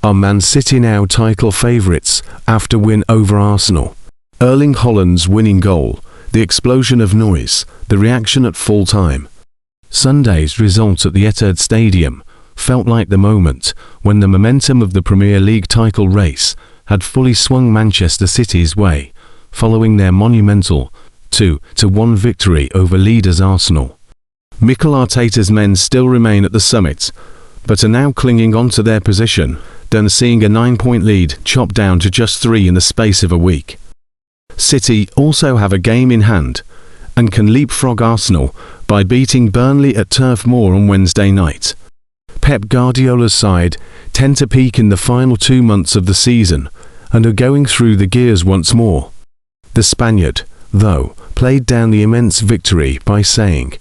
Are Man City now title favourites after win over Arsenal? Erling Haaland's winning goal, the explosion of noise, the reaction at full time. Sunday's result at the Etihad Stadium felt like the moment when the momentum of the Premier League title race had fully swung Manchester City's way, following their monumental 2-1 victory over leaders Arsenal. Mikel Arteta's men still remain at the summit, but are now clinging on to their position, then seeing a 9-point lead chopped down to just 3 in the space of a week. City also have a game in hand, and can leapfrog Arsenal by beating Burnley at Turf Moor on Wednesday night. Pep Guardiola's side tend to peak in the final 2 months of the season, and are going through the gears once more. The Spaniard, though, played down the immense victory by saying,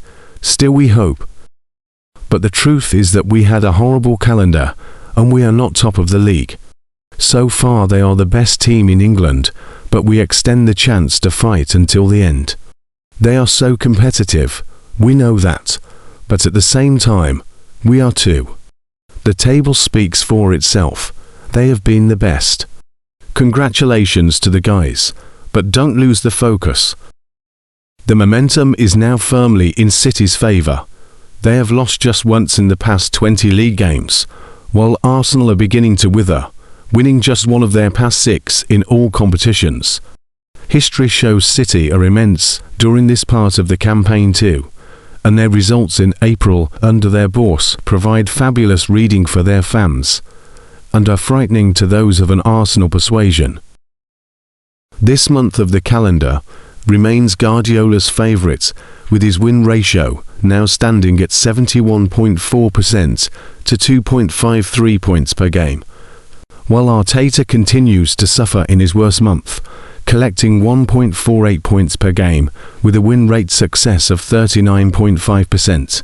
"Still we hope." But the truth is that we had a horrible calendar, and we are not top of the league. So far they are the best team in England, but we extend the chance to fight until the end. They are so competitive, we know that, but at the same time, we are too. The table speaks for itself. They have been the best. Congratulations to the guys, but don't lose the focus. The momentum is now firmly in City's favour. They have lost just once in the past 20 league games, while Arsenal are beginning to wither, winning just one of their past 6 in all competitions. History shows City are immense during this part of the campaign too, and their results in April under their boss provide fabulous reading for their fans, and are frightening to those of an Arsenal persuasion. This month of the calendar remains Guardiola's favourite, with his win ratio now standing at 71.4% to 2.53 points per game, while Arteta continues to suffer in his worst month, collecting 1.48 points per game with a win rate success of 39.5%.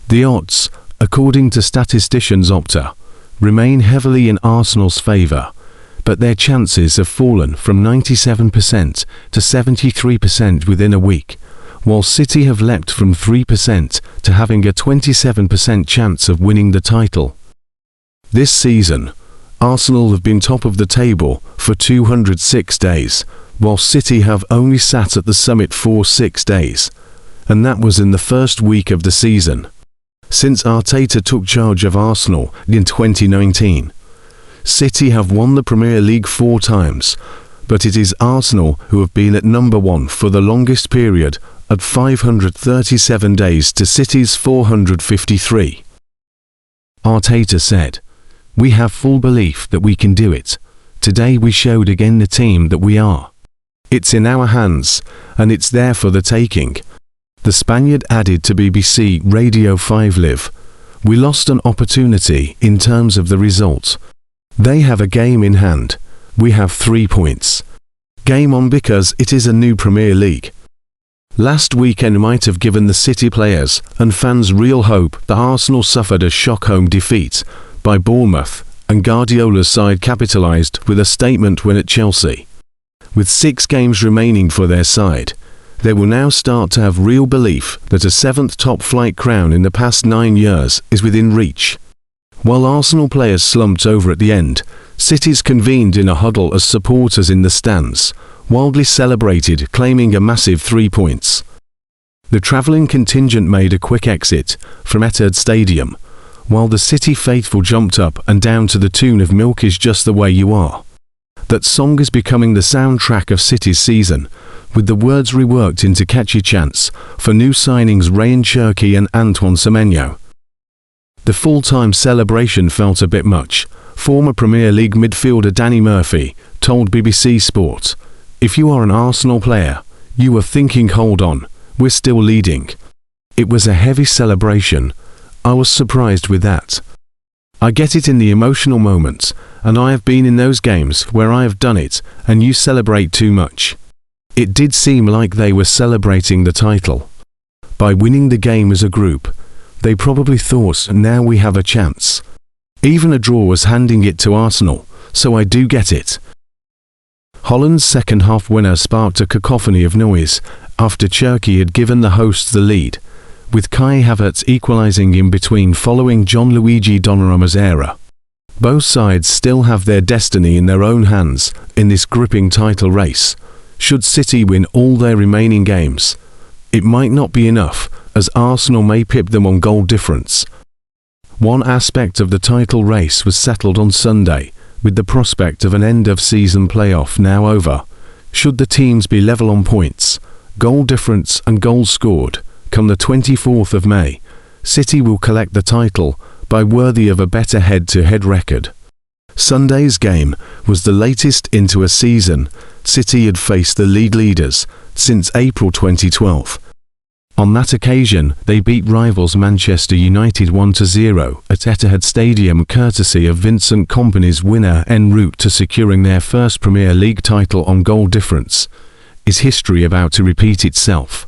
The odds, according to statisticians Opta, remain heavily in Arsenal's favour, but their chances have fallen from 97% to 73% within a week, while City have leapt from 3% to having a 27% chance of winning the title. This season, Arsenal have been top of the table for 206 days, while City have only sat at the summit for 6 days, and that was in the first week of the season. Since Arteta took charge of Arsenal in 2019, City have won the Premier League 4 times, but it is Arsenal who have been at number 1 for the longest period, at 537 days to City's 453. Arteta said, "We have full belief that we can do it. Today we showed again the team that we are. It's in our hands, and it's there for the taking." The Spaniard added to BBC Radio 5 Live, "We lost an opportunity in terms of the result. They have a game in hand. We have 3 points. Game on because it is a new Premier League." Last weekend might have given the City players and fans real hope that Arsenal suffered a shock home defeat by Bournemouth, and Gardiola'S side capitalised with a statement win at Chelsea. With 6 games remaining for their side, they will now start to have real belief that a 7th top-flight crown in the past 9 years is within reach. While Arsenal players slumped over at the end, City's convened in a huddle as supporters in the stands wildly celebrated, claiming a massive 3 points. The travelling contingent made a quick exit from Etihad Stadium, while the City faithful jumped up and down to the tune of "Milk is just the way you are." That song is becoming the soundtrack of City's season, with the words reworked into catchy chants for new signings Ryan Cherki and Antoine Semenyo. The full-time celebration felt a bit much. Former Premier League midfielder Danny Murphy told BBC Sport, "If you are an Arsenal player, you are thinking, hold on, we're still leading." It was a heavy celebration. I was surprised with that. I get it in the emotional moments, and I have been in those games where I have done it, and you celebrate too much. It did seem like they were celebrating the title. By winning the game as a group, they probably thought, now we have a chance. Even a draw was handing it to Arsenal, so I do get it. Haaland's second-half winner sparked a cacophony of noise after Cherki had given the hosts the lead, with Kai Havertz equalising in between following Gianluigi Donnarumma's error. Both sides still have their destiny in their own hands in this gripping title race. Should City win all their remaining games, it might not be enough, as Arsenal may pip them on goal difference. One aspect of the title race was settled on Sunday, with the prospect of an end-of-season playoff now over. Should the teams be level on points, goal difference and goals scored, come the 24th of May, City will collect the title by worthy of a better head-to-head record. Sunday's game was the latest into a season City had faced the league leaders since April 2012. On that occasion, they beat rivals Manchester United 1-0 at Etihad Stadium courtesy of Vincent Kompany's winner en route to securing their first Premier League title on goal difference. Is history about to repeat itself?